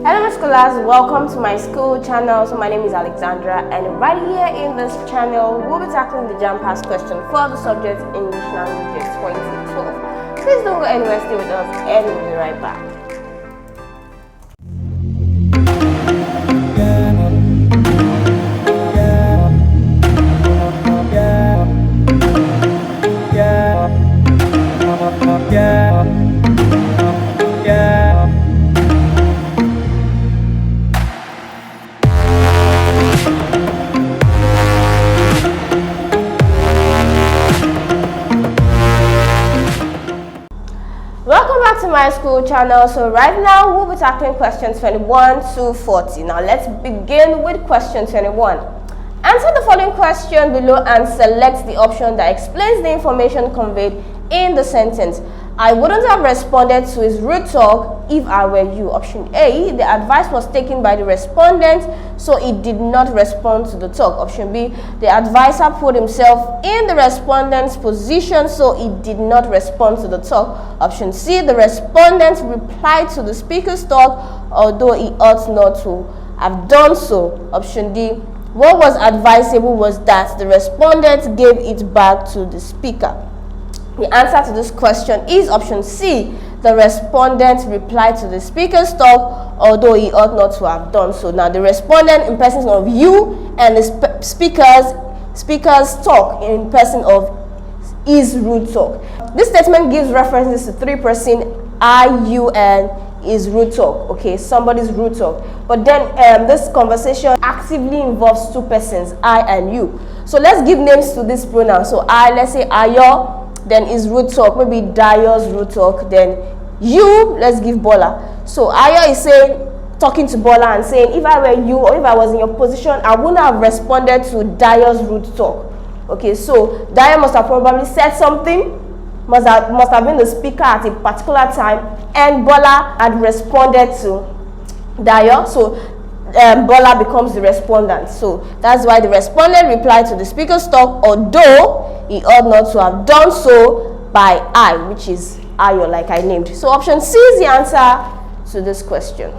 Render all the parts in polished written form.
Hello my scholars, welcome to my school channel. So my name is Alexandra, and right here in this channel we'll be tackling the JAMB question for the subject English Languages 2012. Please don't go anywhere, stay with us and we'll be right back. Welcome back to my school channel. So right now we'll be tackling questions 21 to 40. Now let's begin with question 21. Answer the following question below and select the option that explains the information conveyed in the sentence. I wouldn't have responded to his rude talk if I were you. Option A, the advice was taken by the respondent, so he did not respond to the talk. Option B, the advisor put himself in the respondent's position, so he did not respond to the talk. Option C, the respondent replied to the speaker's talk, although he ought not to have done so. Option D, what was advisable was that the respondent gave it back to the speaker. The answer to this question is option C. The respondent replied to the speaker's talk, although he ought not to have done so. Now, the respondent in person of you and the speaker's talk in person of his rude talk. This statement gives references to three persons, I, you, and his rude talk. Okay, somebody's rude talk. But then this conversation actively involves two persons, I and you. So let's give names to this pronoun. So I, let's say Ayo. Then is root talk, maybe Dayo's root talk. Then you, let's give Bola. So Ayo is saying, talking to Bola and saying, if I were you or if I was in your position, I wouldn't have responded to Dayo's root talk. Okay, so Dayo must have probably said something, must have been the speaker at a particular time, and Bola had responded to Dayo. So Bola becomes the respondent. So that's why the respondent replied to the speaker's talk, although he ought not to have done so by I, which is Ayo, like I named. So option C is the answer to this question.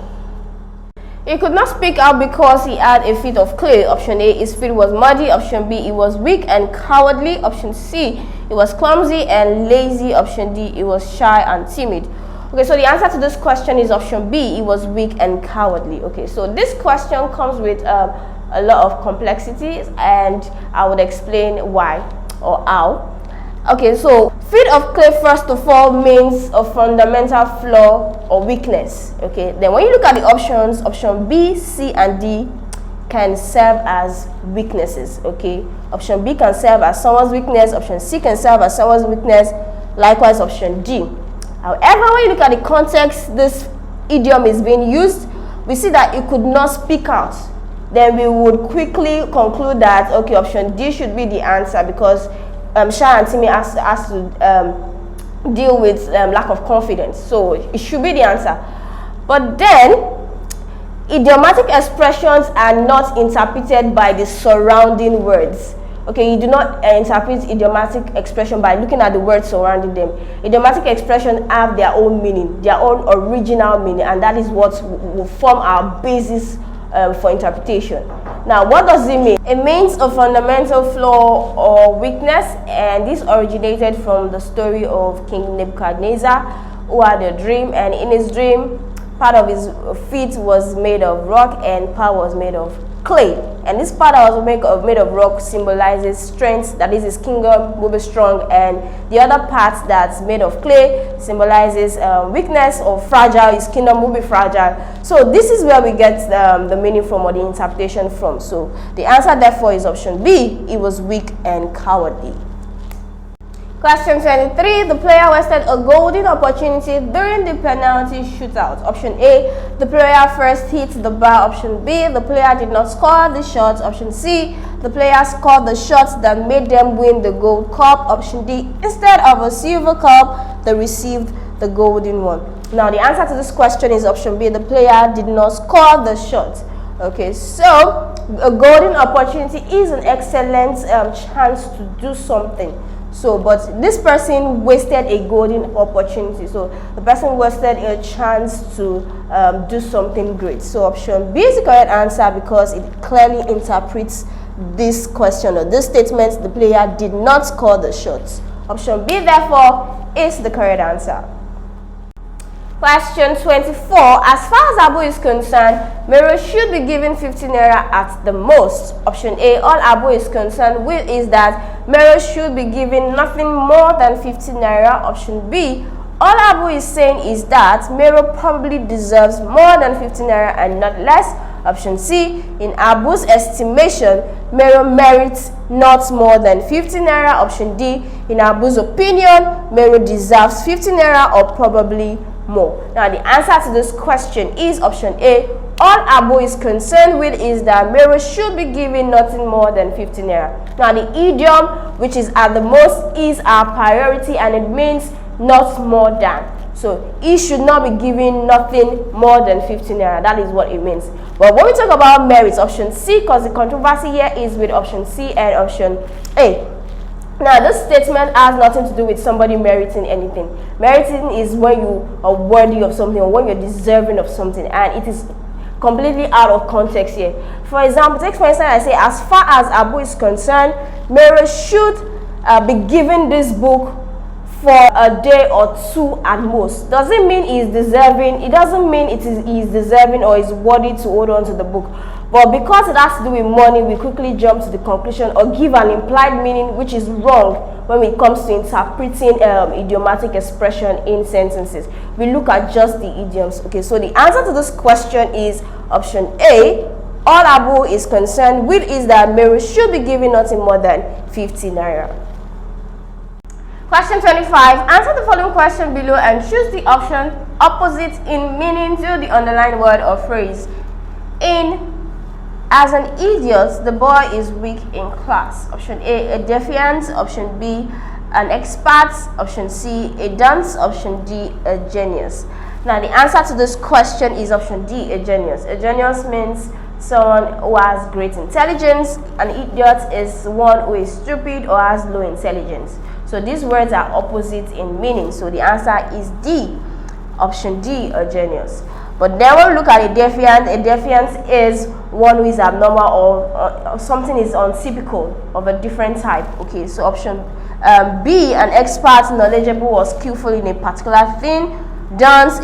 He could not speak out because he had a feet of clay. Option A, his feet was muddy. Option B, he was weak and cowardly. Option C, he was clumsy and lazy. Option D, he was shy and timid. Okay, so the answer to this question is option B, he was weak and cowardly. Okay, so this question comes with a lot of complexities, and I would explain why or how. Okay, so feet of clay first of all means a fundamental flaw or weakness. Okay, then when you look at the options, option B, C, and D can serve as weaknesses. Okay, option B can serve as someone's weakness, option C can serve as someone's weakness, likewise option D. However, when you look at the context this idiom is being used, we see that it could not speak out. Then we would quickly conclude that, okay, option D should be the answer because Sha and Timmy has to deal with lack of confidence. So it should be the answer. But then, idiomatic expressions are not interpreted by the surrounding words. Okay, you do not interpret idiomatic expression by looking at the words surrounding them. Idiomatic expressions have their own meaning, their own original meaning, and that is what will form our basis for interpretation. Now, what does it mean? It means a fundamental flaw or weakness, and this originated from the story of King Nebuchadnezzar, who had a dream, and in his dream, part of his feet was made of rock and part was made of clay. And this part that was made of rock symbolizes strength, that is, his kingdom will be strong, and the other part that's made of clay symbolizes weakness or fragile, his kingdom will be fragile. So this is where we get the meaning from or the interpretation from. So the answer therefore is option B, he was weak and cowardly. Question 23, the player wasted a golden opportunity during the penalty shootout. Option A, the player first hit the bar. Option B, the player did not score the shot. Option C, the player scored the shots that made them win the gold cup. Option D, instead of a silver cup, they received the golden one. Now the answer to this question is option B, the player did not score the shot. Okay, so a golden opportunity is an excellent chance to do something. So, but this person wasted a golden opportunity. So the person wasted a chance to do something great. So option B is the correct answer because it clearly interprets this question or this statement. The player did not score the shots. Option B, therefore, is the correct answer. Question 24. As far as Abu is concerned, Mero should be given 50 naira at the most. Option A, all Abu is concerned with is that Mero should be given nothing more than 50 naira. Option B, all Abu is saying is that Mero probably deserves more than 50 naira and not less. Option C, in Abu's estimation, Mero merits not more than 50 naira. Option D, in Abu's opinion, Mero deserves 50 naira or probably more. Now the answer to this question is option A. All Abu is concerned with is that Mero should be given nothing more than 50 naira. Now the idiom, which is at the most, is our priority and it means not more than. So he should not be given nothing more than 50 naira. That is what it means. But when we talk about merits, option C, because the controversy here is with option C and option A. Now, this statement has nothing to do with somebody meriting anything. Meriting is when you are worthy of something or when you're deserving of something, and it is completely out of context here. For example, take for instance, I say, as far as Abu is concerned, Mero should be given this book for a day or two at most. Does it mean he is deserving? It doesn't mean he is deserving or is worthy to hold on to the book. But because it has to do with money, we quickly jump to the conclusion or give an implied meaning, which is wrong when it comes to interpreting idiomatic expression in sentences. We look at just the idioms. Okay, so the answer to this question is option A. All Abu is concerned with is that Mero should be given nothing more than 50 naira. Question 25. Answer the following question below and choose the option opposite in meaning to the underlined word or phrase. As an idiot, the boy is weak in class. Option A, a defiant. Option B, an expert. Option C, a dunce. Option D, a genius. Now, the answer to this question is option D, a genius. A genius means someone who has great intelligence. An idiot is one who is stupid or has low intelligence. So these words are opposite in meaning. So the answer is D, option D, a genius. But then when we look at a defiant is one who is abnormal or something is untypical of a different type. Okay, so option B, an expert, knowledgeable or skillful in a particular thing. Dunce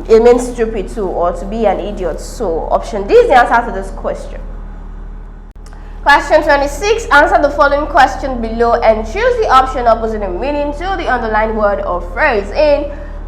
it means stupid too, or to be an idiot. So option D is the answer to this question. Question 26. Answer the following question below and choose the option opposite in meaning to the underlined word or phrase.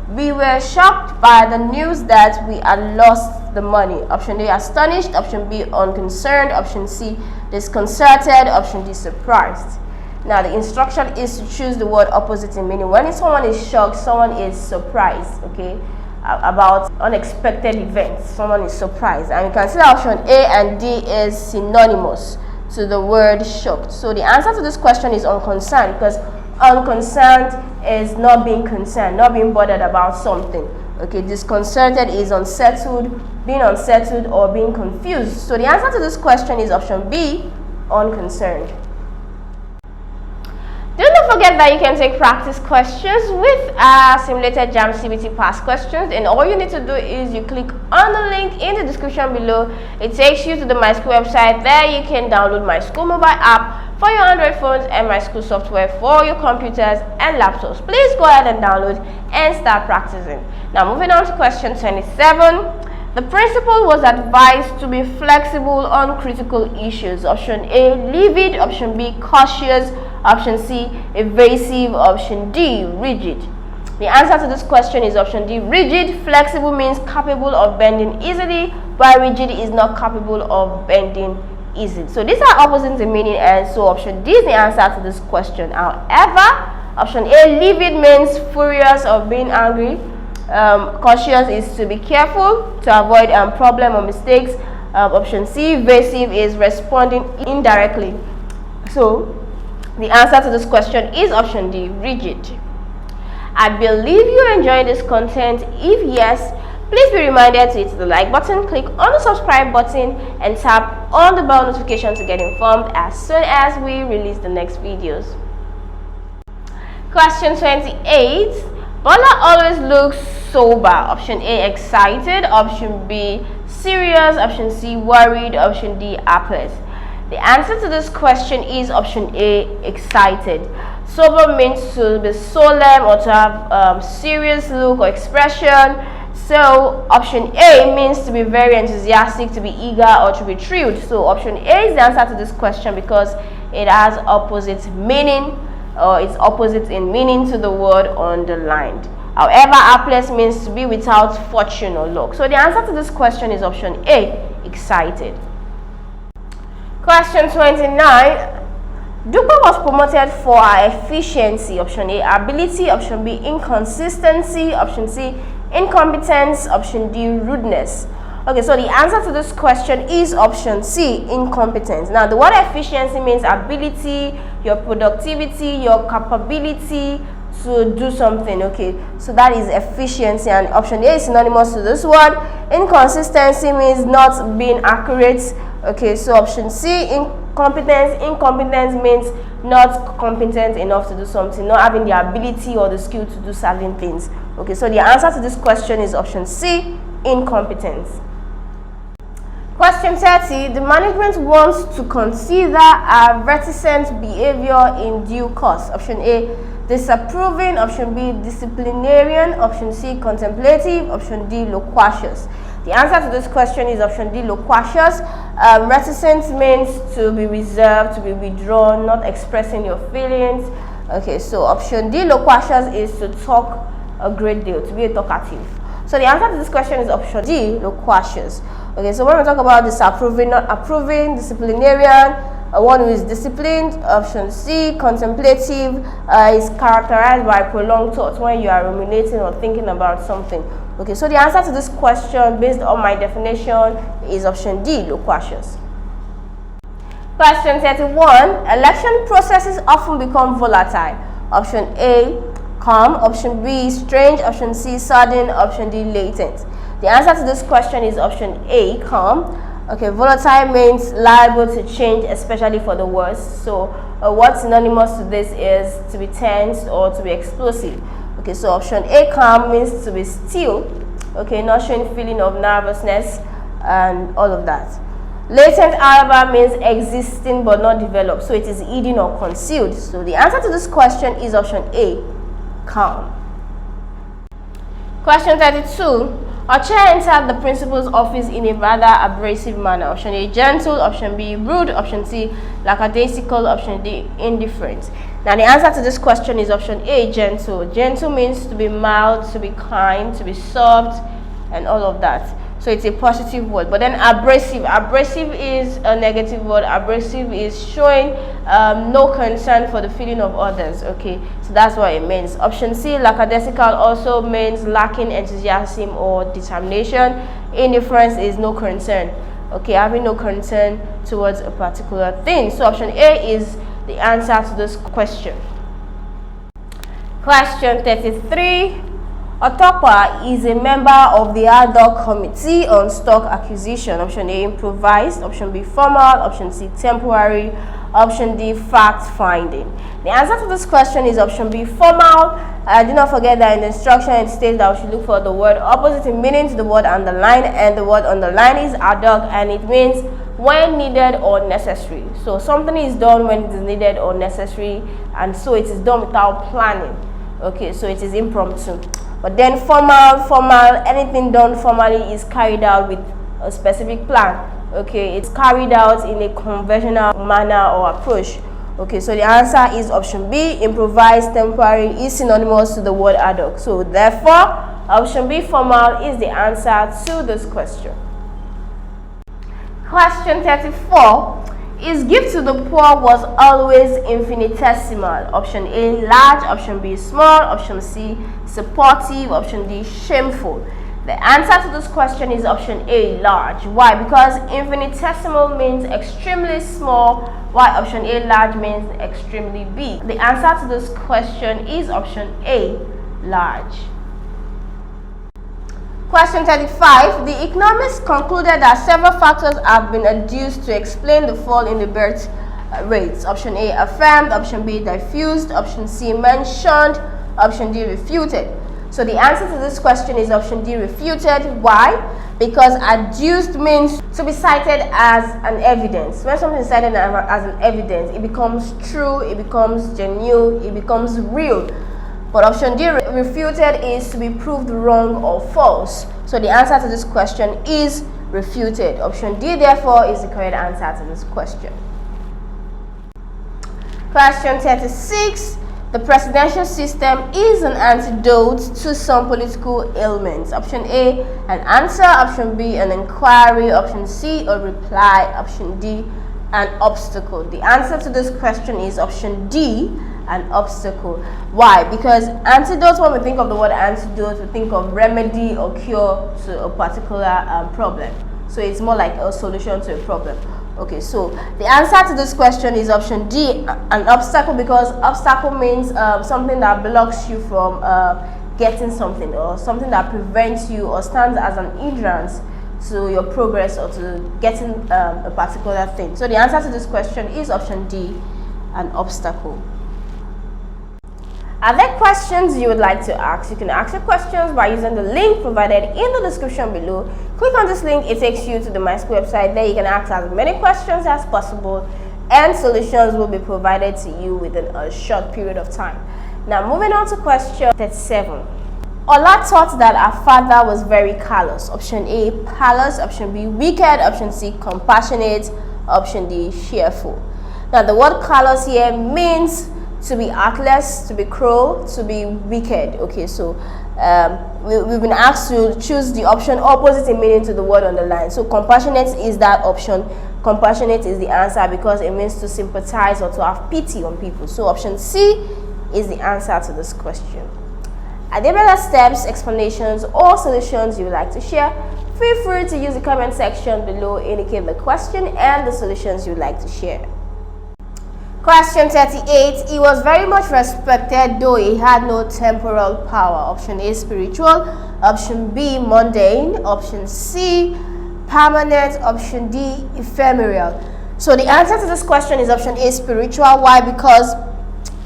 We were shocked by the news that we had lost the money. Option A, astonished. Option B, unconcerned. Option C, disconcerted. Option D, surprised. Now, the instruction is to choose the word opposite in meaning. When someone is shocked, someone is surprised, okay, about unexpected events. Someone is surprised. And you can see that option A and D is synonymous to the word shocked. So the answer to this question is unconcerned, because unconcerned is not being concerned, not being bothered about something. Okay, disconcerted is unsettled, being unsettled or being confused. So the answer to this question is option B, unconcerned. Do not forget that you can take practice questions with simulated JAMB CBT past questions, and all you need to do is you click on the link in the description below. It takes you to the Myschool website. There you can download Myschool mobile app for your Android phones and Myschool software for your computers and laptops. Please go ahead and download and start practicing. Now, moving on to question 27. The principal was advised to be flexible on critical issues. Option A, livid. Option B, cautious. Option C, evasive. Option D, rigid. The answer to this question is option D, rigid. Flexible means capable of bending easily, while rigid is not capable of bending easily. So these are opposite in meaning, and so option D is the answer to this question. However, option A, livid, means furious or being angry. Cautious is to be careful to avoid problem or mistakes. Option C, evasive, is responding indirectly. So the answer to this question is option D, rigid. I believe you enjoyed this content. If yes, please be reminded to hit the like button, click on the subscribe button, and tap on the bell notification to get informed as soon as we release the next videos. Question 28. Bola always looks sober. Option A, excited. Option B, serious. Option C, worried. Option D, hapless. The answer to this question is option A, excited. Sober means to be solemn or to have serious look or expression. So option A means to be very enthusiastic, to be eager, or to be thrilled. So option A is the answer to this question because it has opposite meaning, or it's opposite in meaning to the word underlined. However, hapless means to be without fortune or luck. So the answer to this question is option A, excited. Question 29. Dupa was promoted for her efficiency. Option A, ability. Option B, inconsistency. Option C, incompetence. Option D, rudeness. Okay, so the answer to this question is option C, incompetence. Now, the word efficiency means ability, your productivity, your capability to do something. Okay, so that is efficiency, and option A is synonymous to this word. Inconsistency means not being accurate. Okay, so option C, incompetence. Incompetence means not competent enough to do something, not having the ability or the skill to do certain things. Okay, so the answer to this question is option C, incompetence. Question 30. The management wants to consider a reticent behavior in due course. Option A, disapproving. Option B, disciplinarian. Option C, contemplative. Option D, loquacious. The answer to this question is option D, loquacious. Reticent means to be reserved, to be withdrawn, not expressing your feelings. Okay, so option D, loquacious, is to talk a great deal, to be a talkative. So the answer to this question is option D, loquacious. Okay, so when we talk about disapproving, not approving, disciplinarian, one who is disciplined. Option C, contemplative, is characterized by prolonged thoughts when you are ruminating or thinking about something. Okay, so the answer to this question, based on my definition, is option D, loquacious. Question 31. Election processes often become volatile. Option A, calm. Option B, strange. Option C, sudden. Option D, latent. The answer to this question is option A, calm. Okay, volatile means liable to change, especially for the worse. So what's synonymous to this is to be tense or to be explosive. Okay, so option A, calm, means to be still, okay, not showing feeling of nervousness and all of that. Latent, however, means existing but not developed, so it is hidden or concealed. So the answer to this question is option A, calm. Question 32. Oche entered the principal's office in a rather abrasive manner. Option A, gentle. Option B, rude. Option C, lackadaisical. Option D, indifferent. Now the answer to this question is option A, gentle. Gentle means to be mild, to be kind, to be soft, and all of that. So it's a positive word. But then abrasive is a negative word. Abrasive is showing no concern for the feeling of others. Okay, so that's what it means. Option C, lackadaisical, also means lacking enthusiasm or determination. Indifference is no concern. Okay, having no concern towards a particular thing. So option A is the answer to this question. Question 33. Otokwa is a member of the ad hoc committee on stock acquisition. Option A, improvised. Option B, formal. Option C, temporary. Option D, fact-finding. The answer to this question is option B, formal. Do not forget that in the instruction it states that we should look for the word opposite in meaning to the word underline, and the word underline is ad hoc, and it means when needed or necessary. So something is done when it is needed or necessary, and so it is done without planning. Okay, so it is impromptu. But then formal, anything done formally is carried out with a specific plan. Okay, it's carried out in a conventional manner or approach. Okay, so the answer is option B, improvised. Temporary is synonymous to the word ad hoc. So therefore, option B, formal, is the answer to this question. Question 34. His gift to the poor was always infinitesimal. Option A, large. Option B, small. Option C, supportive. Option D, shameful. The answer to this question is option A, large. Why? Because infinitesimal means extremely small, while option A, large, means extremely big. The answer to this question is option A, large. Question 35. The economists concluded that several factors have been adduced to explain the fall in the birth rates? Option A, affirmed. Option B, diffused. Option C, mentioned. Option D, refuted. So the answer to this question is option D, refuted. Why? Because adduced means to be cited as an evidence. When something is cited as an evidence, it becomes true, it becomes genuine, it becomes real. But option D, refuted, is to be proved wrong or false. So the answer to this question is refuted. Option D, therefore, is the correct answer to this question. Question 36. The presidential system is an antidote to some political ailments. Option A, an answer. Option B, an inquiry. Option C, a reply. Option D, an obstacle. The answer to this question is option D, an obstacle. Why? Because antidote, when we think of the word antidote, we think of remedy or cure to a particular problem. So it's more like a solution to a problem. Okay, so the answer to this question is option D, an obstacle, because obstacle means something that blocks you from getting something, or something that prevents you or stands as an hindrance to your progress or to getting a particular thing. So the answer to this question is option D, an obstacle. Are there questions you would like to ask? You can ask your questions by using the link provided in the description below. Click on this link, it takes you to the Myschool website. There you can ask as many questions as possible, and solutions will be provided to you within a short period of time. Now moving on to question 37. Ola thought that her father was very callous. Option A, callous. Option B, wicked. Option C, compassionate. Option D, cheerful. Now the word callous here means to be heartless, to be cruel, to be wicked. Okay, so we've been asked to choose the option opposite in meaning to the word on the line. So compassionate is that option. Compassionate is the answer because it means to sympathize or to have pity on people. So option C is the answer to this question. Are there better steps, explanations, or solutions you would like to share? Feel free to use the comment section below, indicate the question and the solutions you would like to share. Question 38. He was very much respected, though he had no temporal power. Option A, spiritual. Option B, mundane. Option C, permanent. Option D, ephemeral. So the answer to this question is option A, spiritual. Why? Because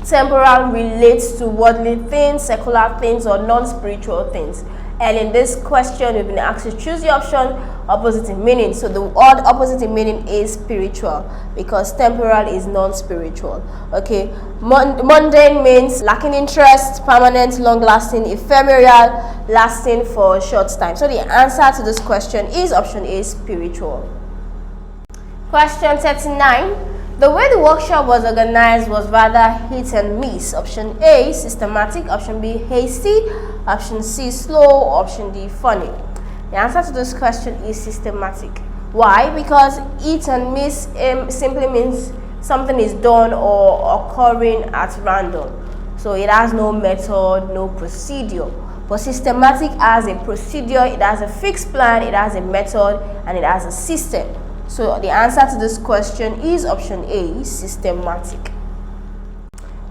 temporal relates to worldly things, secular things, or non-spiritual things. And in this question, we've been asked to choose the option opposite in meaning. So the word opposite in meaning is spiritual, because temporal is non-spiritual. Okay, mundane means lacking interest, permanent, long-lasting, ephemeral, lasting for a short time. So the answer to this question is option A, spiritual. Question 39. The way the workshop was organized was rather hit and miss. Option A, systematic. Option B, hasty. Option C, slow. Option D, funny. The answer to this question is systematic. Why? Because hit and miss simply means something is done or occurring at random. So it has no method, no procedure. But systematic has a procedure, it has a fixed plan, it has a method, and it has a system. So the answer to this question is option A, systematic.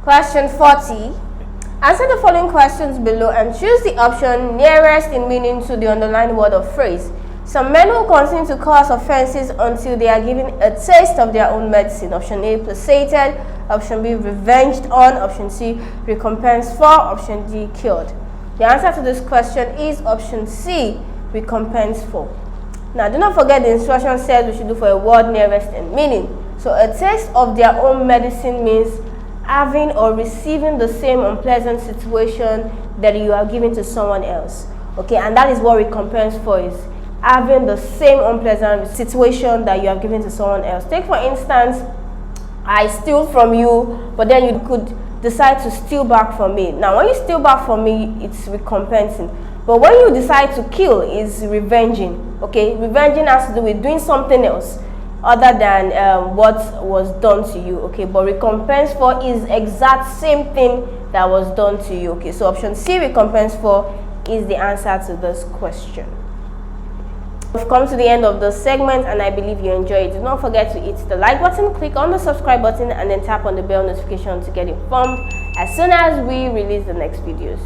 Question 40. Answer the following questions below and choose the option nearest in meaning to the underlined word or phrase. Some men will continue to cause offenses until they are given a taste of their own medicine. Option A, placated. Option B, revenged on. Option C, recompensed for. Option D, cured. The answer to this question is option C, recompensed for. Now, do not forget the instruction says we should do for a word nearest in meaning. So a taste of their own medicine means having or receiving the same unpleasant situation that you are giving to someone else. Okay, and that is what recompense for is, having the same unpleasant situation that you have given to someone else. Take for instance, I steal from you, but then you could decide to steal back from me. Now, when you steal back from me, it's recompensing. But when you decide to kill, is revenging. Okay, revenging has to do with doing something else other than what was done to you. Okay, but recompense for is exact same thing that was done to you. Okay, so option C, recompense for, is the answer to this question. We've come to the end of the segment and I believe you enjoyed it. Do not forget to hit the like button, click on the subscribe button, and then tap on the bell notification to get informed as soon as we release the next videos.